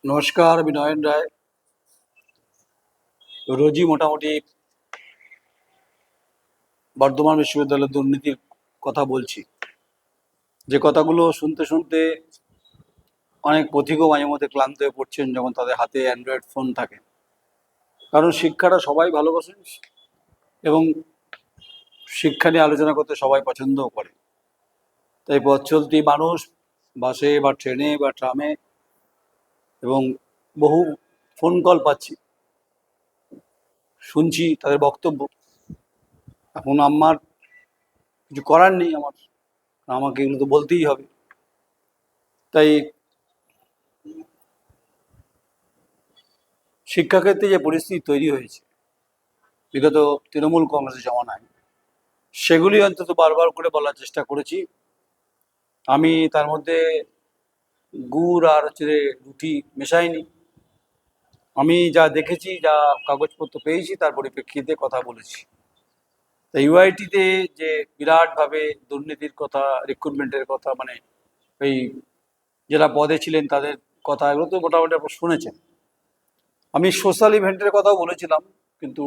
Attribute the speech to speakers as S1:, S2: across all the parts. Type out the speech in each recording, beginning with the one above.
S1: নমস্কার, আমি নয়ন রায়। রোজই মোটামুটি বর্ধমান বিশ্ববিদ্যালয়ের দুর্নীতির কথা বলছি। যে কথাগুলো শুনতে শুনতে অনেক পথিকও মাঝে মধ্যে ক্লান্ত হয়ে পড়ছেন যখন তাদের হাতে অ্যান্ড্রয়েড ফোন থাকে। কারণ শিক্ষাটা সবাই ভালোবাসেন এবং শিক্ষা নিয়ে আলোচনা করতে সবাই পছন্দও করে। তাই পথ চলতি মানুষ বাসে বা ট্রেনে বা ট্রামে এবং বহু ফোন কল পাচ্ছি, শুনছি তাদের বক্তব্য। এখন আমার কিছু করার নেই, আমাকে এগুলো তো বলতেই হবে। তাই শিক্ষাক্ষেত্রে যে পরিস্থিতি তৈরি হয়েছে বিগত তৃণমূল কংগ্রেসের জমানায়, সেগুলি অন্তত বারবার করে বলার চেষ্টা করেছি। আমি তার মধ্যে গুড় আর রুটি মেশাইনি। আমি যা দেখেছি, যা কাগজপত্র পেয়েছি, তার পরিপ্রেক্ষিতে কথা বলেছি। তা ইউআইটিতে যে বিরাটভাবে দুর্নীতির কথা, রিক্রুটমেন্টের কথা, মানে ওই যারা পদে ছিলেন তাদের কথা, এগুলো তো মোটামুটি আপনারা শুনেছেন। আমি সোশ্যাল ইভেন্টের কথাও বলেছিলাম, কিন্তু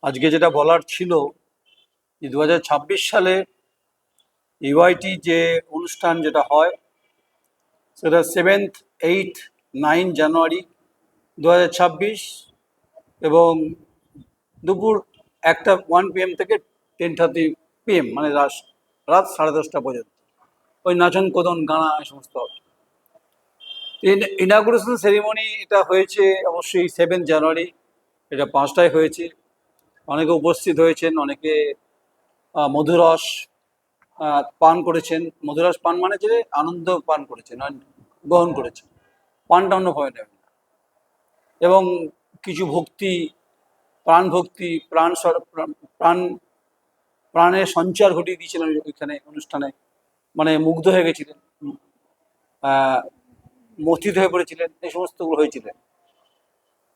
S1: আজকে যেটা বলার ছিল যে 2026 সালে ইউআইটি যে অনুষ্ঠান যেটা হয়, সেটা 7, 8, 9 জানুয়ারি 2026 এবং দুপুর 1 PM থেকে 10:30 PM, মানে রাত 10:30 পর্যন্ত ওই নাচন কোদন গানা এই সমস্ত। ইনাগুরেশন সেরিমনি এটা হয়েছে অবশ্যই 7 জানুয়ারি, এটা 5টায় হয়েছে। অনেকে উপস্থিত হয়েছেন, অনেকে মধুরস পান করেছেন। মধুরস পান মানে যে আনন্দ পান করেছেন, গ্রহণ করেছেন, পানটা অন্যভাবে নেবেন। এবং কিছু ভক্তি, প্রাণ ভক্তি, প্রাণ প্রাণের সঞ্চার ঘটিয়ে দিয়েছিলেন ওইখানে অনুষ্ঠানে। মানে মুগ্ধ হয়ে গেছিলেন, মথিত হয়ে পড়েছিলেন, এই সমস্তগুলো হয়েছিলেন।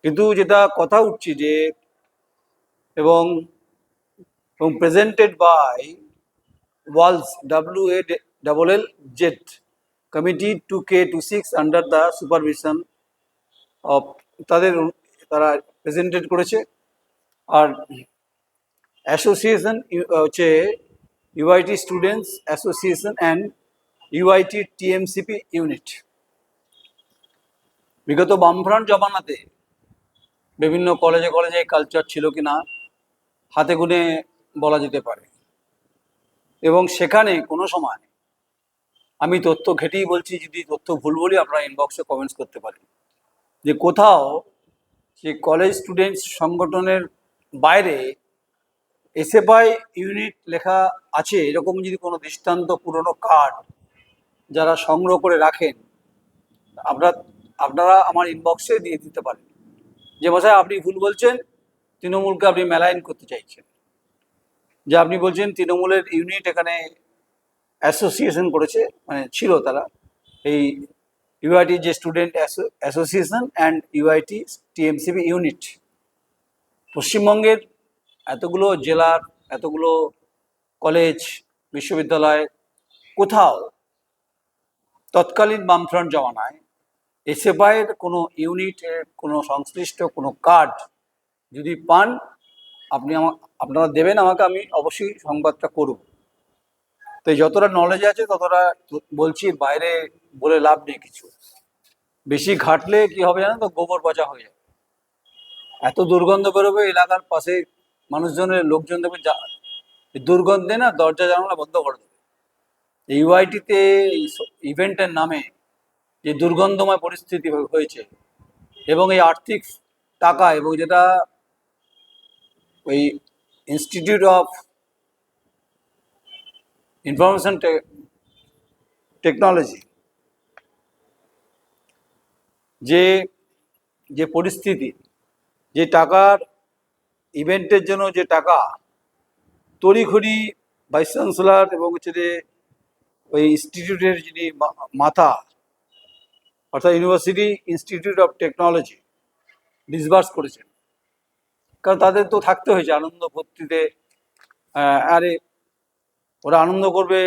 S1: কিন্তু যেটা কথা উঠছে যে এবং presented by Wallz WALLZ committee 2K26 under the supervision of তারা প্রেজেন্টেড করেছে। আর অ্যাসোসিয়েশন হচ্ছে UIT students association and UIT TMCP unit. বিগত বামফ্রন্ট জমানাতে বিভিন্ন কলেজে কলেজে কালচার ছিল কিনা হাতে গুনে বলা যেতে পারে। এবং সেখানে কোনো সময়, আমি তথ্য ঘেটেই বলছি, যদি তথ্য ভুল বলি আপনারা ইনবক্সে কমেন্টস করতে পারেন, যে কোথাও সে কলেজ স্টুডেন্টস সংগঠনের বাইরে এসএফআই ইউনিট লেখা আছে এরকম যদি কোনো দৃষ্টান্ত, পুরনো কার্ড যারা সংগ্রহ করে রাখেন, আপনারা আমার ইনবক্সে দিয়ে দিতে পারেন যে মশাই আপনি ভুল বলছেন, তৃণমূলকে আপনি মেলাইন করতে চাইছেন। যে আপনি বলছেন তৃণমূলের ইউনিট এখানে অ্যাসোসিয়েশন করেছে, মানে ছিল তারা, এই ইউআইটি যে student association and UIT TMCP unit. পশ্চিমবঙ্গের এতগুলো জেলার, এতগুলো কলেজ বিশ্ববিদ্যালয়, কোথাও তৎকালীন বামফ্রন্ট জমানায় এসএফআইয়ের কোনো ইউনিটের কোনো সংশ্লিষ্ট কোনো কার্ড যদি পান, আপনারা দেবেন আমাকে, আমি অবশ্যই সংবাদটা করব। তো যতটা নলেজ আছে ততটা বলছি, বাইরে বলে লাভ নেই কিছু। বেশি ঘাটলে কি হবে জানেন তো, গোবর পচা হয়ে যাবে, এত দুর্গন্ধ বেরোবে, এলাকার পাশে মানুষজনের লোকজন দেবে, দুর্গন্ধে না দরজা জানালা বন্ধ করে দেবে। ইউআইটিতে ইভেন্টের নামে যে দুর্গন্ধময় পরিস্থিতি হয়েছে এবং এই আর্থিক টাকা, এবং যেটা ওই ইনস্টিটিউট অফ ইনফরমেশন টেকনোলজি যে যে পরিস্থিতি, যে টাকার ইভেন্টের জন্য যে টাকা তড়িঘড়ি ভাইস চ্যান্সেলর এবং ওই ইনস্টিটিউটের যিনি মাথা, অর্থাৎ university institute of technology disburse করেছেন। কারণ তাদের তো থাকতে হয়েছে আনন্দ ফুর্তিতে। আরে ওরা আনন্দ করবে,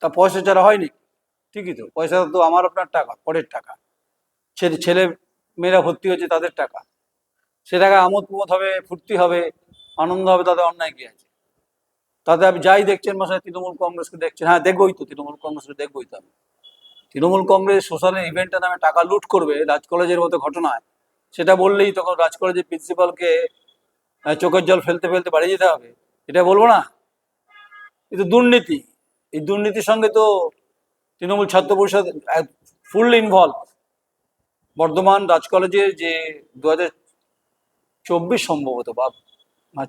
S1: তা পয়সা ছাড়া হয়নি। ঠিকই তো, পয়সা তো আমার আপনার টাকা, পরের টাকা। ছেলে মেয়েরা ভর্তি হচ্ছে তাদের টাকা, সে টাকা আমোদ প্রমোদ হবে, ফুর্তি হবে, আনন্দ হবে, তাদের অন্যায় কি আছে? তাতে আপনি যাই দেখছেন মশাই, তৃণমূল কংগ্রেসকে দেখছেন, হ্যাঁ দেখবোই তো, তৃণমূল কংগ্রেসকে দেখবোই তো আমি। তৃণমূল কংগ্রেস সোশ্যাল ইভেন্টের নামে টাকা লুট করবে রাজ কলেজের মতো ঘটনায়, সেটা বললেই তখন রাজ কলেজের প্রিন্সিপালকে চোখের জল ফেলতে ফেলতে বাড়ি যেতে হবে, এটা বলবো না? কিন্তু দুর্নীতি, এই দুর্নীতির সঙ্গে তো তৃণমূল ছাত্র পরিষদ ফুল ইনভলভ। বর্ধমান রাজ কলেজের যে 2024 সম্ভবত বা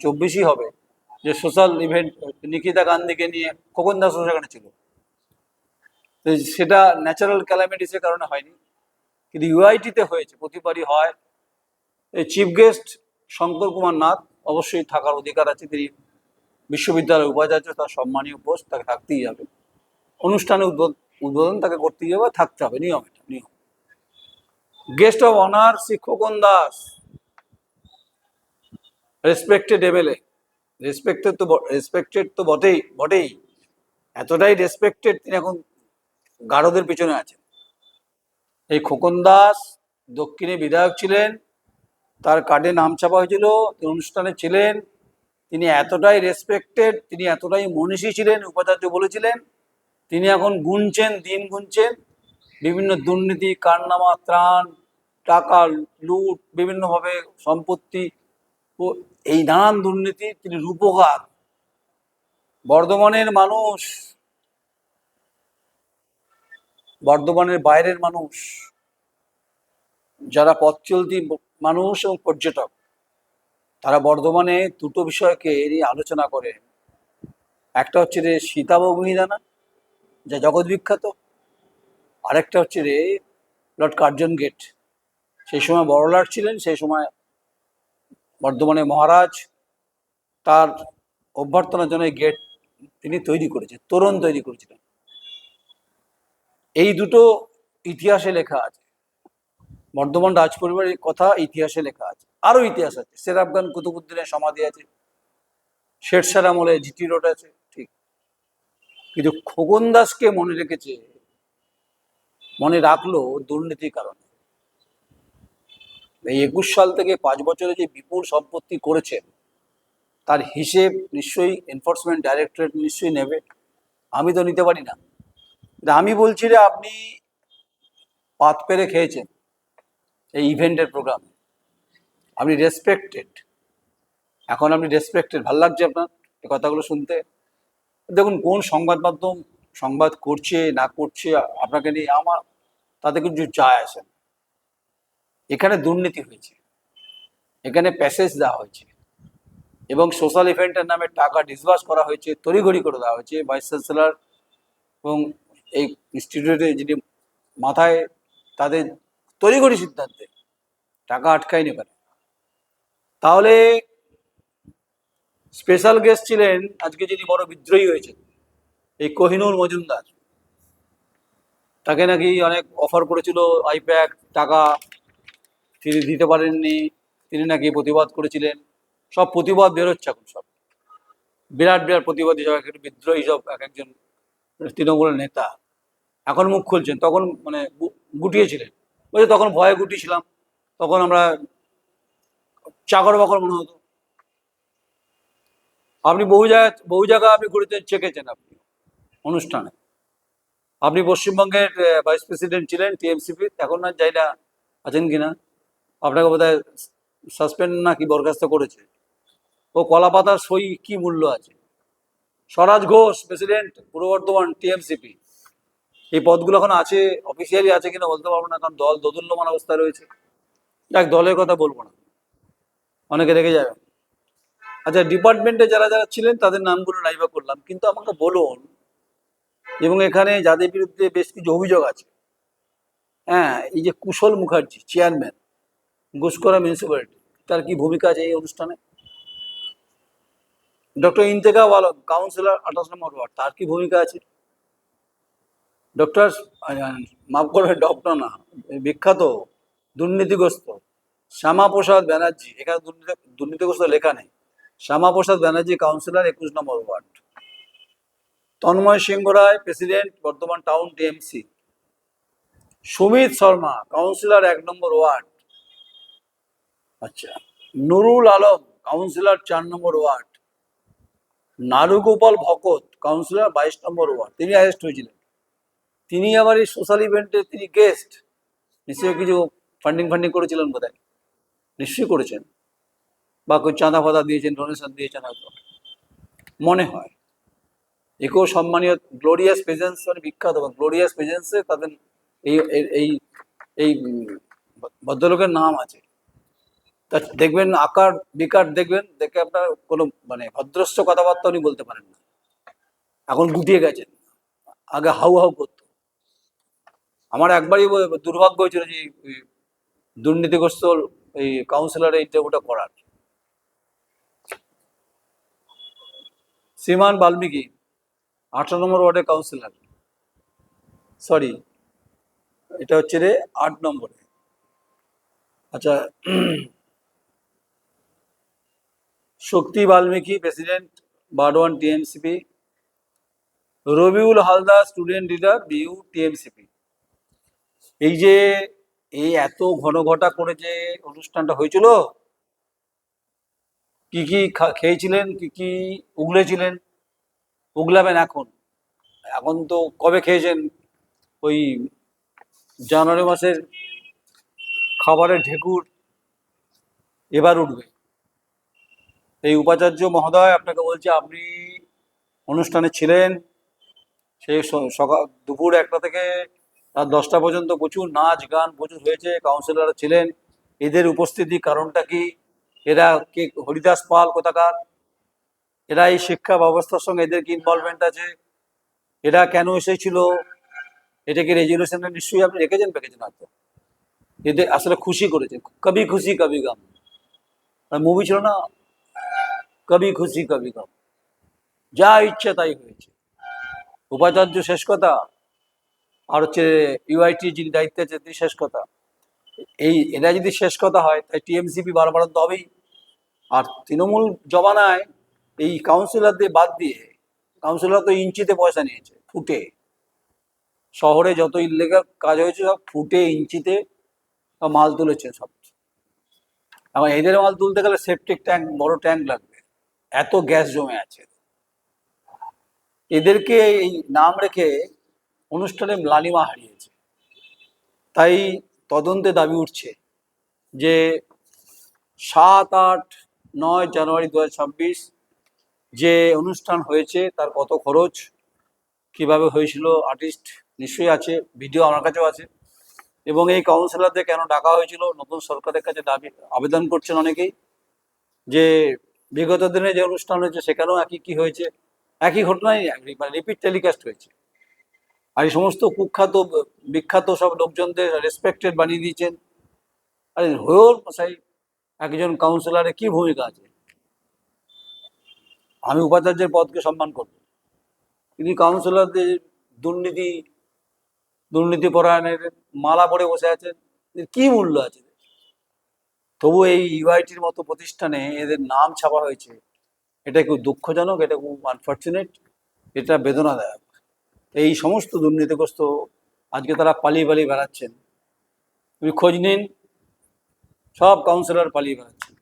S1: 24ই হবে, যে সোশ্যাল ইভেন্ট নিকিতা গান্ধীকে নিয়ে খোকন দাস সেখানে ছিল, তো সেটা ন্যাচারাল ক্যালামিটিসের কারণে হয়নি, কিন্তু ইউআইটিতে হয়েছে, প্রতিবারই হয়। এই চিফ গেস্ট শঙ্কর কুমার নাথ অবশ্যই থাকার অধিকার আছে, তিনি বিশ্ববিদ্যালয়ের উপাচার্য, তার সম্মানীয় পোস্ট, তাকে থাকতেই হবে। অনুষ্ঠানে উদ্বোধন তাকে করতেই হবে, থাকতে হবে, নিয়ম, এটা নিয়ম। Guest of honour Shri Khokon Das, respected MLA, respected তো বটেই বটেই, এতটাই রেসপেক্টেড, তিনি এখন গারদের পিছনে আছেন। এই খোকন দাস দক্ষিণে বিধায়ক ছিলেন, তার কার্ডে নাম ছাপা হয়েছিল, তিনি অনুষ্ঠানে ছিলেন, তিনি এতটাই রেসপেক্টেড, তিনি এতটাই মনীষী ছিলেন, উপাচার্য বলেছিলেন, তিনি এখন গুনছেন, দিন গুনছেন, বিভিন্ন দুর্নীতি, কারনামা, ত্রাণ, টাকা লুট, বিভিন্নভাবে সম্পত্তি, এই নানান দুর্নীতি তিনি রূপকার। বর্ধমানের মানুষ, বর্ধমানের বাইরের মানুষ, যারা পথ চলতি মানুষ এবং পর্যটক, তারা বর্ধমানে দুটো বিষয়কে নিয়ে আলোচনা করে। একটা হচ্ছে রে সীতাভোগ মিহিদানা, যা জগৎ বিখ্যাত, আরেকটা হচ্ছে রে লর্ড কার্জন গেট। সেই সময় বড়লাট ছিলেন, সেই সময় বর্ধমানে মহারাজ তার অভ্যর্থনার জন্য গেট তিনি তৈরি করেছেন, তোরণ তৈরি করেছিলেন। এই দুটো ইতিহাসে লেখা আছে, বর্ধমান রাজ পরিবারের কথা ইতিহাসে লেখা আছে। আরো ইতিহাস আছে, শের আফগান কুতুবুদ্দিনের সমাধি আছে, শেরশাহ আমলে জিটি রোড আছে, ঠিক। কিন্তু খোকন দাসকে মনে রেখেছে, মনে রাখলো দুর্নীতির কারণে। এই 21 সাল থেকে 5 বছরে যে বিপুল সম্পত্তি করেছেন, তার হিসেব নিশ্চয়ই এনফোর্সমেন্ট ডাইরেক্টরেট নিশ্চয়ই নেবে, আমি তো নিতে পারি না। আমি বলছি রে, আপনি পাত পেরে খেয়েছেন এই ইভেন্টের প্রোগ্রামে, আপনি রেসপেক্টেড, এখন আপনি রেসপেক্টেড, ভাল লাগছে আপনার এই কথাগুলো শুনতে? দেখুন, কোন সংবাদ মাধ্যম সংবাদ করছে না করছে আপনাকে নিয়ে আমার তাতে কিছু যায় আসে না। এখানে দুর্নীতি হয়েছে, এখানে প্যাসেজ দেওয়া হয়েছে, এবং সোশ্যাল ইভেন্টের নামে টাকা ডিসবার্স করা হয়েছে, তড়িঘড়ি করে দেওয়া হয়েছে। ভাইস চ্যান্সেলর এবং এই ইনস্টিটিউটে যিনি মাথায়, তাদের তড়িঘড়ি সিদ্ধান্তে টাকা আটকায়নি পারে। তাহলে স্পেশাল গেস্ট ছিলেন আজকে যিনি বড় বিদ্রোহী হয়েছেন, এই কোহিনুর মজুমদার। তাকে নাকি অনেক অফার করেছিল আইপ্যাক, টাকা, তিনি দিতে পারেননি, তিনি নাকি প্রতিবাদ করেছিলেন। সব প্রতিবাদ বেরোচ্ছে এখন, সব বিরাট বিরাট প্রতিবাদী, সব এক বিদ্রোহী, সব এক একজন তৃণমূলের নেতা এখন মুখ খুলছেন। তখন মানে গুটিয়েছিলেন, বলছে তখন ভয়ে গুটিয়েছিলাম, তখন আমরা চাকর বাকর মনে হতো। আপনি বহু জায়গা আপনি ঘুরেছেন, চেকেছেন আপনি অনুষ্ঠানে। আপনি পশ্চিমবঙ্গের ভাইস প্রেসিডেন্ট ছিলেন টিএমসিপি, এখন না যাই না আছেন কিনা, আপনাকে বোধহয় সাসপেন্ড না কি বরখাস্ত করেছে। ও কলা পাতার সই কি মূল্য আছে? স্বরাজ ঘোষ প্রেসিডেন্ট পূর্ব বর্ধমান টিএমসিপি, এই পদগুলো এখন আছে, অফিসিয়ালি আছে কিনা বলতে পারবো না, কারণ দল দোদুল্যমান অবস্থায় রয়েছে। যাক, দলের কথা বলবো না, অনেকে রেগে যাবে। আচ্ছা, ডিপার্টমেন্টে যারা যারা ছিলেন তাদের নামগুলো নাইবা করলাম, কিন্তু আমাকে বলুন, এবং এখানে যাদের বিরুদ্ধে বেশ কিছু অভিযোগ আছে, হ্যাঁ, এই যে কুশল মুখার্জি চেয়ারম্যান গুসকরা মিউনিসিপ্যালিটি, তার কি ভূমিকা আছে এই অনুষ্ঠানে? ডক্টর ইন্তেকাব আলম কাউন্সিলর 28 নম্বর ওয়ার্ড, তার কি ভূমিকা আছে? ডক্টর, মাফ করবে, ডক্টর না, বিখ্যাত দুর্নীতিগ্রস্ত শ্যামাপ্রসাদ ব্যানার্জি, এখানে দুর্নীতিগ্রস্ত লেখা নেই, শ্যামাপ্রসাদ ব্যানার্জি কাউন্সিলর 21 নম্বর ward. Tanmoy Singha Roy president Bardhaman town TMC, Sumit Sharma councillor 1 নম্বর ওয়ার্ড। আচ্ছা, নুরুল আলম কাউন্সিলর 4 নম্বর ওয়ার্ড। নারুগোপাল ভকত কাউন্সিলর 22 নম্বর ওয়ার্ড। তিনি অ্যারেস্ট হয়েছিলেন। তিনি আবার এই সোশ্যাল ইভেন্টে তিনি গেস্ট, নিশ্চয়ই কিছু ফান্ডিং করেছিলেন বোধ হয়, নিশ্চয়ই করেছেন, বা কেউ চাঁদা ফাদা দিয়েছেন, ডোনেশন দিয়েছেন হয়তো, মনে হয়। একেও সম্মানীয় গ্লোরিয়াস প্রেজেন্স, মানে বিখ্যাত গ্লোরিয়াস প্রেজেন্সে তাদের এই এই এই ভদ্রলোকের নাম আছে। তা দেখবেন আকার বিকার দেখবেন, দেখে আপনার কোনো মানে ভদ্রস্থ কথাবার্তা উনি বলতে পারেন না, এখন গুটিয়ে গেছেন, আগে হাউ হাউ করতো। আমার একবারই দুর্ভাগ্য হয়েছিল যে দুর্নীতিগ্রস্ত এই কাউন্সিলরের ইন্টারভিউটা করার। শ্রীমান বাল্মীকি 18 নম্বর ওয়ার্ডের কাউন্সিলর, সরি এটা হচ্ছে রে 8 নম্বরে। আচ্ছা, Shakti Balmiki president Barwan TMCP. Rabiul Haldar student leader বিউ টিএমসিপি। এই যে এই এত ঘটা করে যে অনুষ্ঠানটা হয়েছিল, কি কি খেয়েছিলেন, কি কি উগলেছিলেন, উগলাবেন এখন। এখন তো কবে খেয়েছেন, ওই জানুয়ারি মাসের খাবারের ঢেকুর এবার উঠবে। এই উপাচার্য মহোদয় আপনাকে বলছে, আপনি অনুষ্ঠানে ছিলেন, সেই সকাল দুপুর 1টা থেকে রাত 10টা পর্যন্ত প্রচুর নাচ গান প্রচুর হয়েছে, কাউন্সিলররা ছিলেন। এদের উপস্থিতি কারণটা কি? এরা কে? হরিদাস পাল কোথাকার? এরা এই শিক্ষা ব্যবস্থার সঙ্গে এদের কি ইনভলভমেন্ট আছে? এরা কেন এসেছিল? এটাকে রেজুলেশনে নিশ্চয়ই আপনি রেখেছেন হয়তো। এদের আসলে খুশি করেছে, কবি খুশি কবি গম, মুভি ছিল না কবি খুশি কবি গম, যা ইচ্ছে তাই হয়েছে। উপাচার্য শেষ কথা, আর হচ্ছে ইউআইটি যিনি দায়িত্বে আছে তিনি শেষ কথা। এরা যদি শেষ কথা হয়, তাই টিএমসিপি বারবার তো হবেই। আর তৃণমূল জমানায় এই কাউন্সিলরদের বাদ দিয়ে, কাউন্সিলর তো ইঞ্চিতে পয়সা নিয়েছে, ফুটে। শহরে যত ইলিগাল কাজ হয়েছে সব ফুটে ইঞ্চিতে মাল তুলেছে সব। এবং এদের মাল তুলতে গেলে সেপটিক ট্যাঙ্ক, বড় ট্যাঙ্ক লাগবে, এত গ্যাস জমে আছে। এদেরকে এই নাম রেখে অনুষ্ঠানে লালিমা হারিয়েছে। তাই তদন্তে দাবি উঠছে যে 7, 8, 9 জানুয়ারি 2026 যে অনুষ্ঠান হয়েছে তার কত খরচ, কিভাবে হয়েছিল, আর্টিস্ট নিশ্চয়ই আছে, ভিডিও আমার কাছেও আছে। এবং এই কাউন্সিলরদের কেন ডাকা হয়েছিল, নতুন সরকারের কাছে দাবি আবেদন করছেন অনেকেই, যে বিগত দিনে যে অনুষ্ঠান হয়েছে সেখানেও একই কি হয়েছে, একই ঘটনাই মানে রিপিট টেলিকাস্ট হয়েছে। আর এই সমস্ত কুখ্যাত বিখ্যাত সব লোকজনদের রেসপেক্টেড বানিয়ে দিয়েছেন। আরে হয়েও মশাই একজন কাউন্সিলরের কি ভূমিকা আছে? আমি উপাচার্যের পদকে সম্মান করব, কিন্তু কাউন্সিলরদের দুর্নীতি পরায়ণের মালা পরে বসে আছেন, কি মূল্য আছে? তবু এই ইউআইটির মতো প্রতিষ্ঠানে এদের নাম ছাপা হয়েছে, এটা খুব দুঃখজনক, এটা খুব আনফর্চুনেট, এটা বেদনাদায়ক। এই সমস্ত দুর্নীতিগ্রস্ত আজকে তারা পালিয়ে পালিয়ে বেড়াচ্ছেন। তুমি খোঁজ নিন, সব কাউন্সিলর পালিয়ে বেড়াচ্ছেন।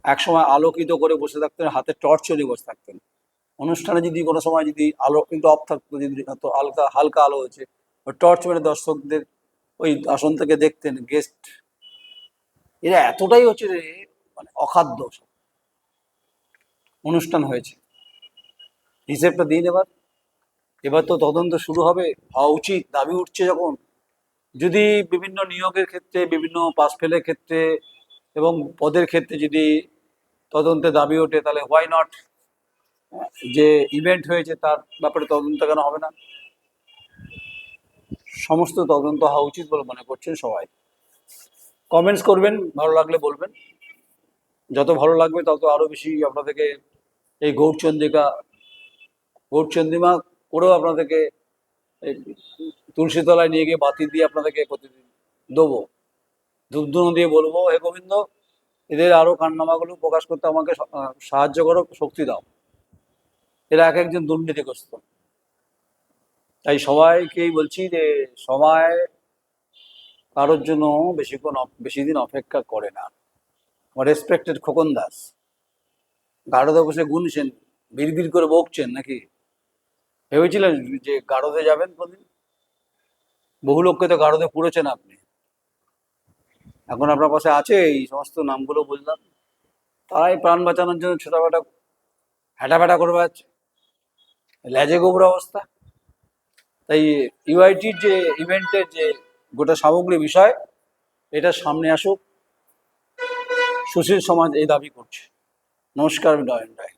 S1: একসময় আলোকিত করে বসে থাকতেন, হাতে টর্চ নিয়ে বসে থাকতেন। অনুষ্ঠানে যদি কোনো সময় যদি আলো একটু অফ থাকতো, যদি হালকা হালকা আলো হয়েছে, টর্চ মেরে দর্শকদের ওই আসন থেকে দেখতেন গেস্ট। এরা এতটাই হচ্ছে যে মানে অখাদ্য অনুষ্ঠান হয়েছে। হিসেবটা দিন এবার। এবার তো তদন্ত শুরু হবে, হওয়া উচিত। দাবি উঠছে যখন, যদি বিভিন্ন নিয়োগের ক্ষেত্রে, বিভিন্ন পাস ফেলের ক্ষেত্রে এবং পদের ক্ষেত্রে যদি তদন্তে দাবি ওঠে, তাহলে হোয়াই নট যে ইভেন্ট হয়েছে তার ব্যাপারে তদন্ত কেন হবে না? সমস্ত তদন্ত হওয়া উচিত বলে মনে করছেন সবাই। কমেন্টস করবেন, ভালো লাগলে বলবেন। যত ভালো লাগবে তত আরো বেশি আপনাদেরকে এই গৌরচন্দ্রিমা করেও আপনাদেরকে এই তুলসীতলায় নিয়ে গিয়ে বাতি দিয়ে আপনাদেরকে প্রতিদিন দেবো, ধূপধুনো দিয়ে বলবো, হে গোবিন্দ, এদের আরো কান্নামাগুলো প্রকাশ করতে আমাকে সাহায্য করো, শক্তি দাও। এরা এক একজন দুর্নীতিগ্রস্ত। তাই সবাইকেই বলছি যে সময় কারোর জন্য বেশি দিন অপেক্ষা করে না। আমার রেসপেক্টেড খোকন দাস, গাড়োতে বসে গুনছেন, বিড় করে বকছেন নাকি? ভেবেছিলেন যে গাড়োতে যাবেন কোনদিন? বহু লোককে তো গাড়োতে পুড়েছেন আপনি। এখন আপনার পাশে আছে এই সমস্ত নামগুলো বললাম, তারাই প্রাণ বাঁচানোর জন্য ছোটাফাটা হাঁটাফাটা করে বেড়াচ্ছে, লেজে গোবর অবস্থা। তাই ইউআইটির যে ইভেন্টের যে গোটা সামগ্রী বিষয়, এটা সামনে আসুক, সুশীল সমাজ এই দাবি করছে। নমস্কার, আমি নয়ন রায়।